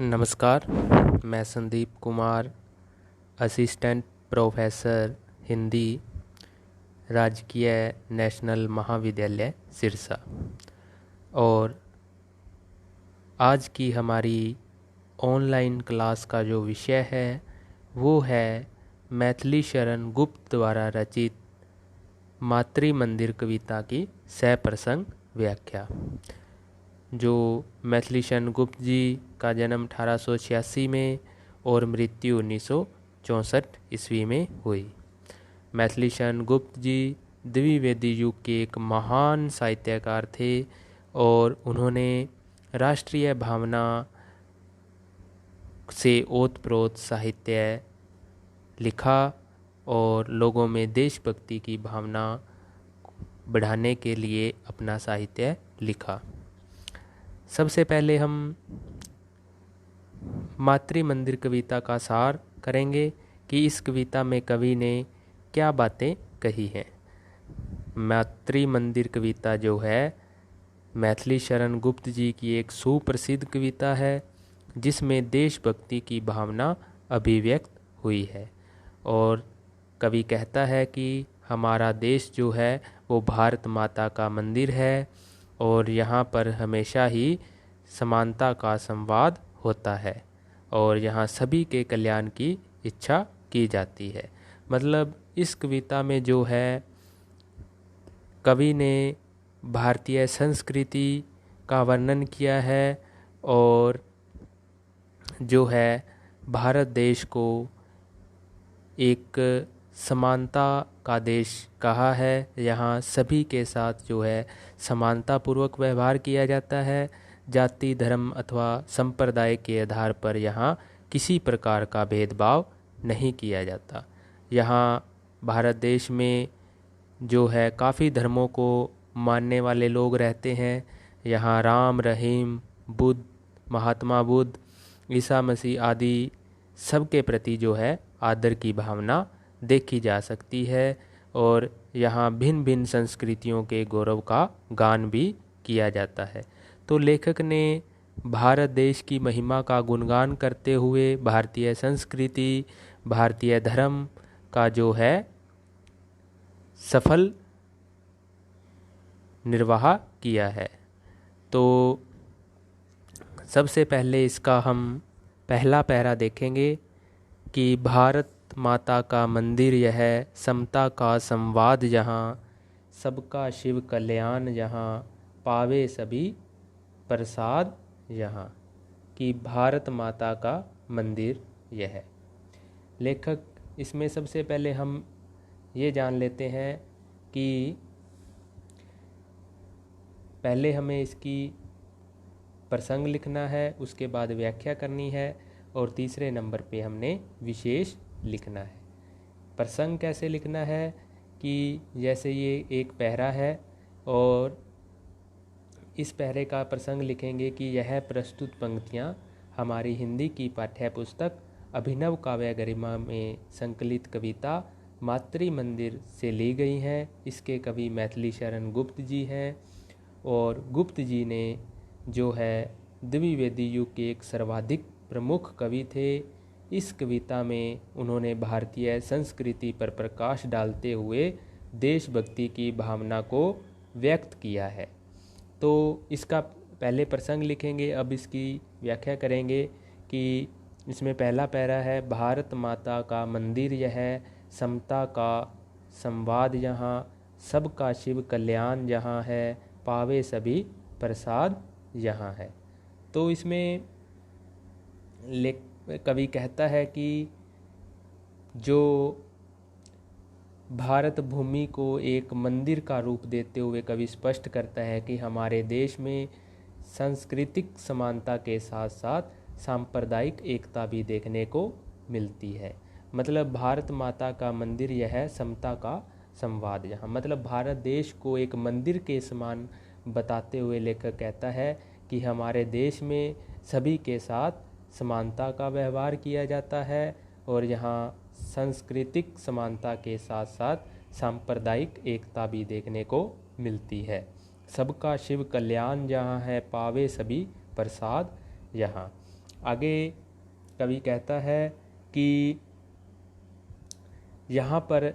नमस्कार। मैं Sandeep Kumar, assistant professor Hindi, राजकीय नेशनल महाविद्यालय सिरसा। और आज की हमारी ऑनलाइन क्लास का जो विषय है वो है मैथिली शरण गुप्त द्वारा रचित मातृ मंदिर कविता की सप्रसंग व्याख्या। जो मैथिली शरण गुप्त जी का जन्म 1886 में और मृत्यु 1964 ईस्वी में हुई। मैथिली शरण गुप्त जी द्विवेदी युग के एक महान साहित्यकार थे और उन्होंने राष्ट्रीय भावना से ओतप्रोत साहित्य लिखा और लोगों में देशभक्ति की भावना बढ़ाने के लिए अपना साहित्य लिखा। सबसे पहले हम मातृ मंदिर कविता का सार करेंगे कि इस कविता में कवि ने क्या बातें कही हैं। मातृ मंदिर कविता जो है मैथिली शरण गुप्त जी की एक सुप्रसिद्ध कविता है जिसमें देशभक्ति की भावना अभिव्यक्त हुई है। और कवि कहता है कि हमारा देश जो है वो भारत माता का मंदिर है और यहाँ पर हमेशा ही समानता का संवाद होता है और यहाँ सभी के कल्याण की इच्छा की जाती है। मतलब इस कविता में जो है कवि ने भारतीय संस्कृति का वर्णन किया है और जो है भारत देश को एक समानता का देश कहा है। यहाँ सभी के साथ जो है समानता पूर्वक व्यवहार किया जाता है। जाति, धर्म अथवा संप्रदाय के आधार पर यहाँ किसी प्रकार का भेदभाव नहीं किया जाता। यहाँ भारत देश में जो है काफ़ी धर्मों को मानने वाले लोग रहते हैं। यहाँ राम, रहीम, बुद्ध, महात्मा बुद्ध, ईसा मसीह आदि सबके प्रति जो है आदर की भावना देखी जा सकती है और यहाँ भिन्न भिन्न संस्कृतियों के गौरव का गान भी किया जाता है। तो लेखक ने भारत देश की महिमा का गुणगान करते हुए भारतीय संस्कृति, भारतीय धर्म का जो है सफल निर्वाह किया है। तो सबसे पहले इसका हम पहला पैरा देखेंगे कि भारत माता का मंदिर यह समता का संवाद जहाँ, सबका शिव कल्याण जहाँ, पावे सभी प्रसाद यहाँ। कि भारत माता का मंदिर यह है। लेखक इसमें सबसे पहले हम ये जान लेते हैं कि पहले हमें इसकी प्रसंग लिखना है, उसके बाद व्याख्या करनी है और तीसरे नंबर पे हमने विशेष लिखना है। प्रसंग कैसे लिखना है कि जैसे ये एक पैरा है और इस पैरे का प्रसंग लिखेंगे कि यह प्रस्तुत पंक्तियाँ हमारी हिंदी की पाठ्य पुस्तक अभिनव काव्य गरिमा में संकलित कविता मातृ मंदिर से ली गई हैं। इसके कवि मैथिली शरण गुप्त जी हैं और गुप्त जी ने जो है द्विवेदी युग के एक सर्वाधिक प्रमुख कवि थे। इस कविता में उन्होंने भारतीय संस्कृति पर प्रकाश डालते हुए देशभक्ति की भावना को व्यक्त किया है। तो इसका पहले प्रसंग लिखेंगे, अब इसकी व्याख्या करेंगे कि इसमें पहला पैरा है भारत माता का मंदिर यह समता का संवाद यहाँ, सबका शिव कल्याण जहाँ है, पावे सभी प्रसाद यहाँ है। तो इसमें कवि कहता है कि जो भारत भूमि को एक मंदिर का रूप देते हुए कवि स्पष्ट करता है कि हमारे देश में सांस्कृतिक समानता के साथ साथ सांप्रदायिक एकता भी देखने को मिलती है। मतलब भारत माता का मंदिर यह समता का संवाद यहाँ, मतलब भारत देश को एक मंदिर के समान बताते हुए लेखक कहता है कि हमारे देश में सभी के साथ समानता का व्यवहार किया जाता है और यहाँ सांस्कृतिक समानता के साथ साथ सांप्रदायिक एकता भी देखने को मिलती है। सबका शिव कल्याण जहाँ है, पावे सभी प्रसाद यहाँ। आगे कवि कहता है कि यहाँ पर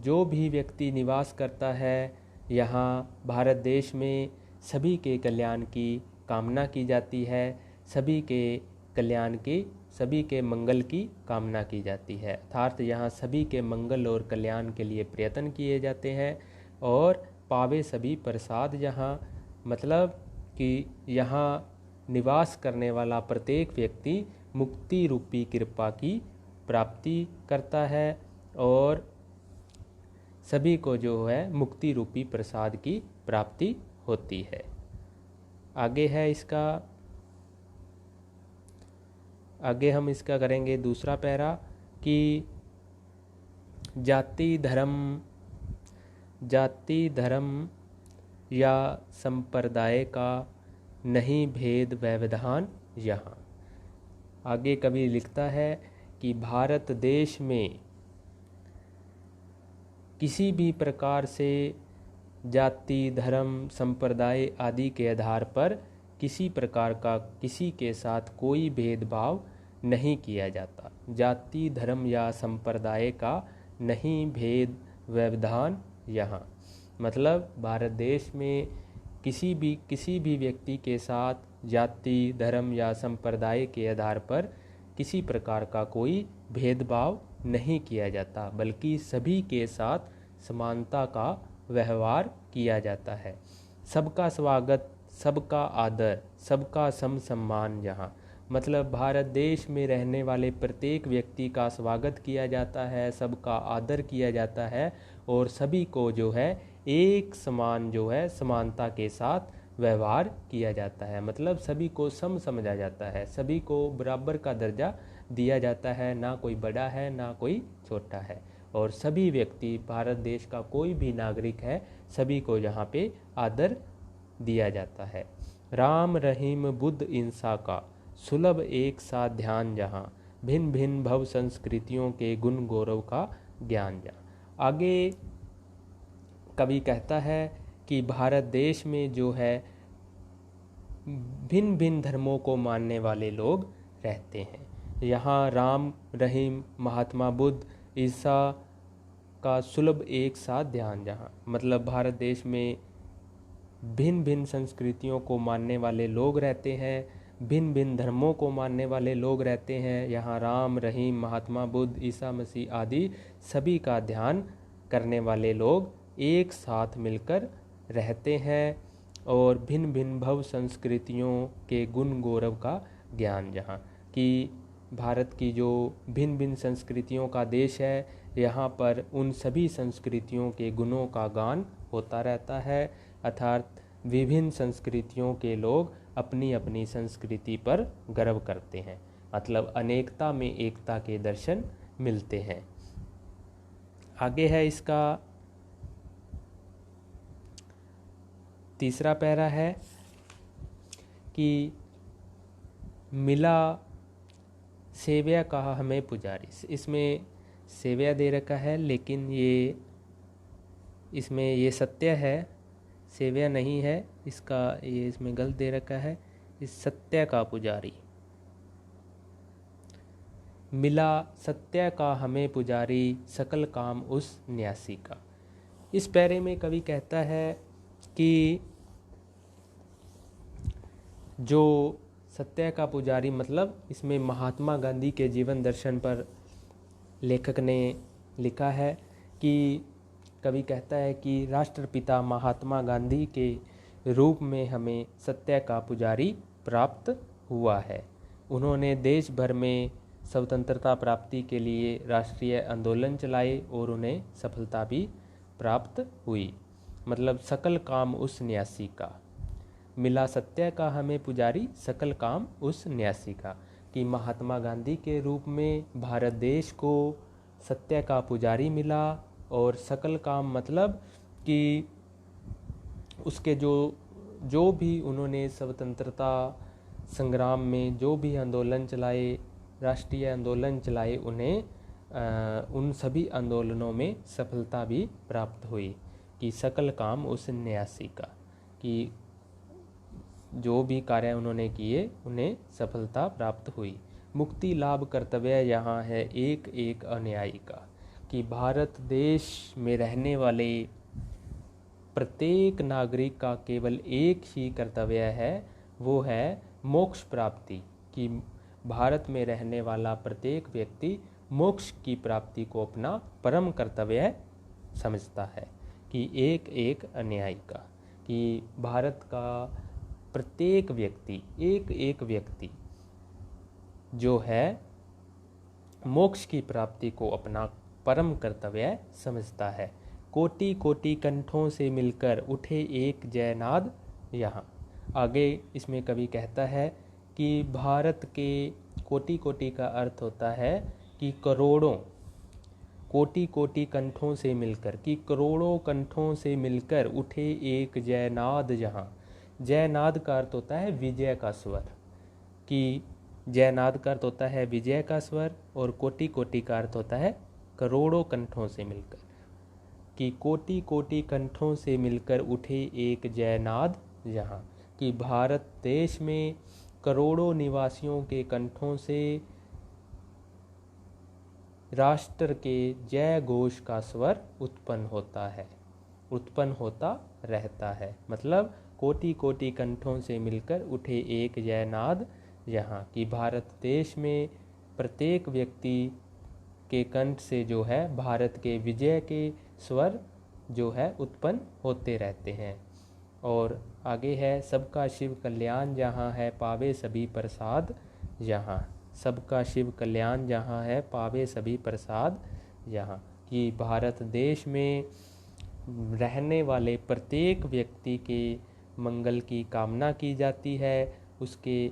जो भी व्यक्ति निवास करता है, यहाँ भारत देश में सभी के कल्याण की कामना की जाती है, सभी के कल्याण की, सभी के मंगल की कामना की जाती है। अर्थात यहाँ सभी के मंगल और कल्याण के लिए प्रयत्न किए जाते हैं। और पावे सभी प्रसाद यहाँ, मतलब कि यहाँ निवास करने वाला प्रत्येक व्यक्ति मुक्ति रूपी कृपा की प्राप्ति करता है और सभी को जो है मुक्ति रूपी प्रसाद की प्राप्ति होती है। आगे है इसका, आगे हम इसका करेंगे दूसरा पैरा कि जाति धर्म या संप्रदाय का नहीं भेद व्यवधान यहाँ। आगे कवि लिखता है कि भारत देश में किसी भी प्रकार से जाति धर्म संप्रदाय आदि के आधार पर किसी प्रकार का किसी के साथ कोई भेदभाव नहीं किया जाता। जाति धर्म या संप्रदाय का नहीं भेद व्यवधान यहाँ, मतलब भारत देश में किसी भी व्यक्ति के साथ जाति धर्म या संप्रदाय के आधार पर किसी प्रकार का कोई भेदभाव नहीं किया जाता, बल्कि सभी के साथ समानता का व्यवहार किया जाता है। सबका स्वागत, सबका आदर, सबका सम्मान यहाँ, मतलब भारत देश में रहने वाले प्रत्येक व्यक्ति का स्वागत किया जाता है, सबका आदर किया जाता है और सभी को जो है एक समान जो है समानता के साथ व्यवहार किया जाता है। मतलब सभी को समझा जाता है, सभी को बराबर का दर्जा दिया जाता है, ना कोई बड़ा है ना कोई छोटा है। और सभी व्यक्ति, भारत देश का कोई भी नागरिक है, सभी को यहाँ पे आदर दिया जाता है। राम रहीम बुद्ध इंसा का सुलभ एक साथ ध्यान जहाँ, भिन्न भिन्न भव संस्कृतियों के गुण गौरव का ज्ञान जहाँ। आगे कवि कहता है कि भारत देश में जो है भिन्न भिन्न धर्मों को मानने वाले लोग रहते हैं। यहाँ राम रहीम महात्मा बुद्ध ईसा का सुलभ एक साथ ध्यान जहाँ, मतलब भारत देश में भिन्न भिन्न संस्कृतियों को मानने वाले लोग रहते हैं, भिन्न भिन्न धर्मों को मानने वाले लोग रहते हैं। यहाँ राम रहीम महात्मा बुद्ध ईसा मसीह आदि सभी का ध्यान करने वाले लोग एक साथ मिलकर रहते हैं और भिन्न भिन्न भव संस्कृतियों के गुण गौरव का ज्ञान जहाँ, कि भारत की जो भिन्न भिन्न संस्कृतियों का देश है, यहाँ पर उन सभी संस्कृतियों के गुणों का गान होता रहता है। अर्थात विभिन्न संस्कृतियों के लोग अपनी अपनी संस्कृति पर गर्व करते हैं, मतलब अनेकता में एकता के दर्शन मिलते हैं। आगे है इसका तीसरा पैरा है कि मिला सेव्या कहा हमें पुजारी। इसमें सेव्या दे रखा है, लेकिन ये इसमें ये सत्य है, सेव्या नहीं है इसका, ये इसमें गलत दे रखा है। इस सत्य का पुजारी, मिला सत्य का हमें पुजारी, सकल काम उस न्यासी का। इस पैरे में कवि कहता है कि जो सत्य का पुजारी, मतलब इसमें महात्मा गांधी के जीवन दर्शन पर लेखक ने लिखा है कि कवि कहता है कि राष्ट्रपिता महात्मा गांधी के रूप में हमें सत्य का पुजारी प्राप्त हुआ है। उन्होंने देश भर में स्वतंत्रता प्राप्ति के लिए राष्ट्रीय आंदोलन चलाए और उन्हें सफलता भी प्राप्त हुई। मतलब सकल काम उस न्यासी का, मिला सत्य का हमें पुजारी, सकल काम उस न्यासी का, कि महात्मा गांधी के रूप में भारत देश को सत्य का पुजारी मिला और सकल काम मतलब कि उसके जो भी उन्होंने स्वतंत्रता संग्राम में जो भी आंदोलन चलाए, राष्ट्रीय आंदोलन चलाए, उन्हें उन सभी आंदोलनों में सफलता भी प्राप्त हुई। कि सकल काम उस न्यासी का, कि जो भी कार्य उन्होंने किए उन्हें सफलता प्राप्त हुई। मुक्ति लाभ कर्तव्य यहाँ है एक एक अनुयायी का, कि भारत देश में रहने वाले प्रत्येक नागरिक का केवल एक ही कर्तव्य है, वो है मोक्ष प्राप्ति। कि भारत में रहने वाला प्रत्येक व्यक्ति मोक्ष की प्राप्ति को अपना परम कर्तव्य समझता है। कि एक एक अनुयायी का, कि भारत का प्रत्येक व्यक्ति, एक एक व्यक्ति जो है मोक्ष की प्राप्ति को अपना परम कर्तव्य समझता है। कोटि कोटि कंठों से मिलकर उठे एक जयनाद यहाँ। आगे इसमें कवि कहता है कि भारत के कोटि कोटि का अर्थ होता है कि करोड़ों, कोटि कोटि कंठों से मिलकर, कि करोड़ों कंठों से मिलकर उठे एक जयनाद यहाँ। जयनाद का अर्थ होता है विजय का स्वर, कि जयनाद का अर्थ होता है विजय का स्वर, और कोटि कोटि का अर्थ होता है करोड़ों कंठों से मिलकर। कि कोटि कोटि कंठों से मिलकर उठे एक जयनाद यहाँ। कि भारत देश में करोड़ों निवासियों के कंठों से राष्ट्र के जय घोष का स्वर उत्पन्न होता है, उत्पन्न होता रहता है। मतलब कोटि कोटि कंठों से मिलकर उठे एक जयनाद यहाँ। कि भारत देश में प्रत्येक व्यक्ति के कंठ से जो है भारत के विजय के स्वर जो है उत्पन्न होते रहते हैं। और आगे है सबका शिव कल्याण जहाँ है पावे सभी प्रसाद यहाँ। सबका शिव कल्याण जहाँ है पावे सभी प्रसाद यहाँ। कि भारत देश में रहने वाले प्रत्येक व्यक्ति के मंगल की कामना की जाती है, उसके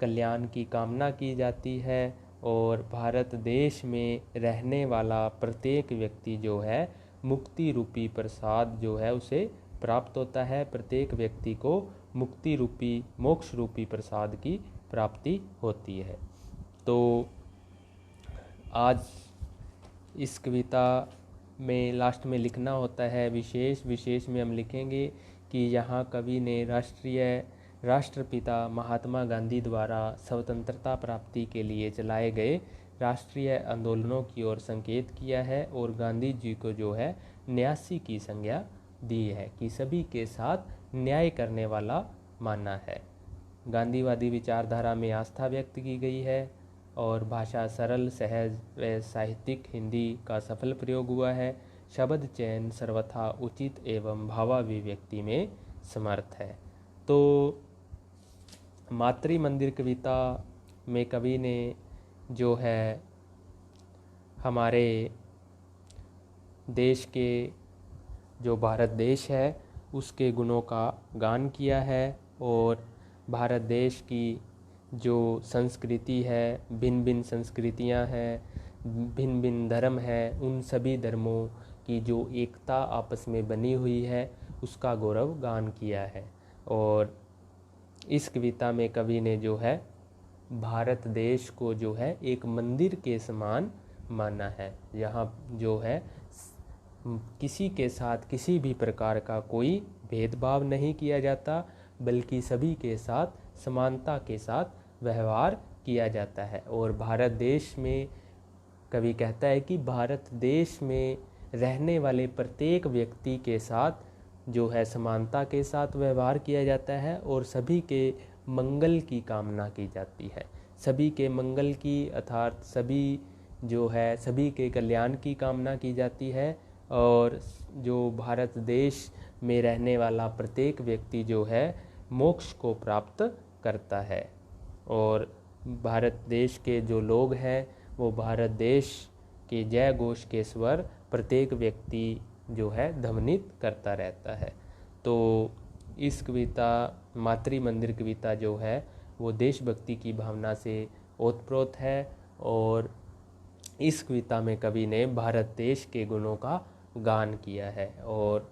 कल्याण की कामना की जाती है। और भारत देश में रहने वाला प्रत्येक व्यक्ति जो है मुक्ति रूपी प्रसाद जो है उसे प्राप्त होता है। प्रत्येक व्यक्ति को मुक्ति रूपी, मोक्ष रूपी प्रसाद की प्राप्ति होती है। तो आज इस कविता में लास्ट में लिखना होता है विशेष में हम लिखेंगे कि यहाँ कवि ने राष्ट्रपिता महात्मा गांधी द्वारा स्वतंत्रता प्राप्ति के लिए चलाए गए राष्ट्रीय आंदोलनों की ओर संकेत किया है, और गांधी जी को जो है न्यासी की संज्ञा दी है, कि सभी के साथ न्याय करने वाला माना है। गांधीवादी विचारधारा में आस्था व्यक्त की गई है, और भाषा सरल, सहज व साहित्यिक हिंदी का सफल प्रयोग हुआ है। शब्द चयन सर्वथा उचित एवं भावाभिव्यक्ति में समर्थ है। तो मातृ मंदिर कविता में कवि ने जो है हमारे देश के, जो भारत देश है उसके गुणों का गान किया है, और भारत देश की जो संस्कृति है, भिन्न भिन्न संस्कृतियां हैं, भिन्न भिन्न धर्म हैं, उन सभी धर्मों की जो एकता आपस में बनी हुई है उसका गौरव गान किया है। और इस कविता में कवि ने जो है भारत देश को जो है एक मंदिर के समान माना है। यहाँ जो है किसी के साथ किसी भी प्रकार का कोई भेदभाव नहीं किया जाता, बल्कि सभी के साथ समानता के साथ व्यवहार किया जाता है। और भारत देश में कवि कहता है कि भारत देश में रहने वाले प्रत्येक व्यक्ति के साथ जो है समानता के साथ व्यवहार किया जाता है, और सभी के मंगल की कामना की जाती है। सभी के मंगल की अर्थात सभी जो है सभी के कल्याण की कामना की जाती है। और जो भारत देश में रहने वाला प्रत्येक व्यक्ति जो है मोक्ष को प्राप्त करता है। और भारत देश के जो लोग हैं वो भारत देश के जय घोष के स्वर प्रत्येक व्यक्ति जो है ध्वनित करता रहता है। तो इस कविता मातृ मंदिर कविता जो है वो देशभक्ति की भावना से ओतप्रोत है, और इस कविता में कवि ने भारत देश के गुणों का गान किया है। और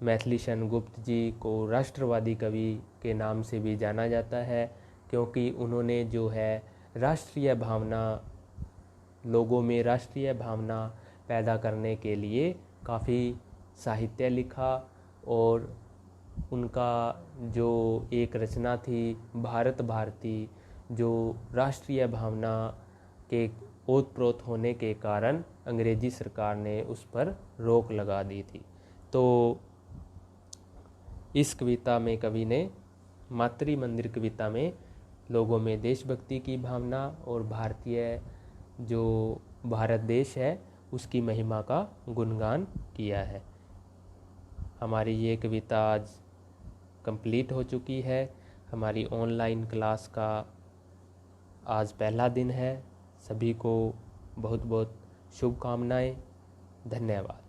मैथिली शरण गुप्त जी को राष्ट्रवादी कवि के नाम से भी जाना जाता है, क्योंकि उन्होंने जो है राष्ट्रीय भावना, लोगों में राष्ट्रीय भावना पैदा करने के लिए काफ़ी साहित्य लिखा, और उनका जो एक रचना थी भारत भारती, जो राष्ट्रीय भावना के ओतप्रोत होने के कारण अंग्रेजी सरकार ने उस पर रोक लगा दी थी। तो इस कविता में कवि ने, मातृ मंदिर कविता में, लोगों में देशभक्ति की भावना और भारतीय जो भारत देश है उसकी महिमा का गुणगान किया है। हमारी ये कविता आज कंप्लीट हो चुकी है। हमारी ऑनलाइन क्लास का आज पहला दिन है। सभी को बहुत बहुत शुभकामनाएं। धन्यवाद।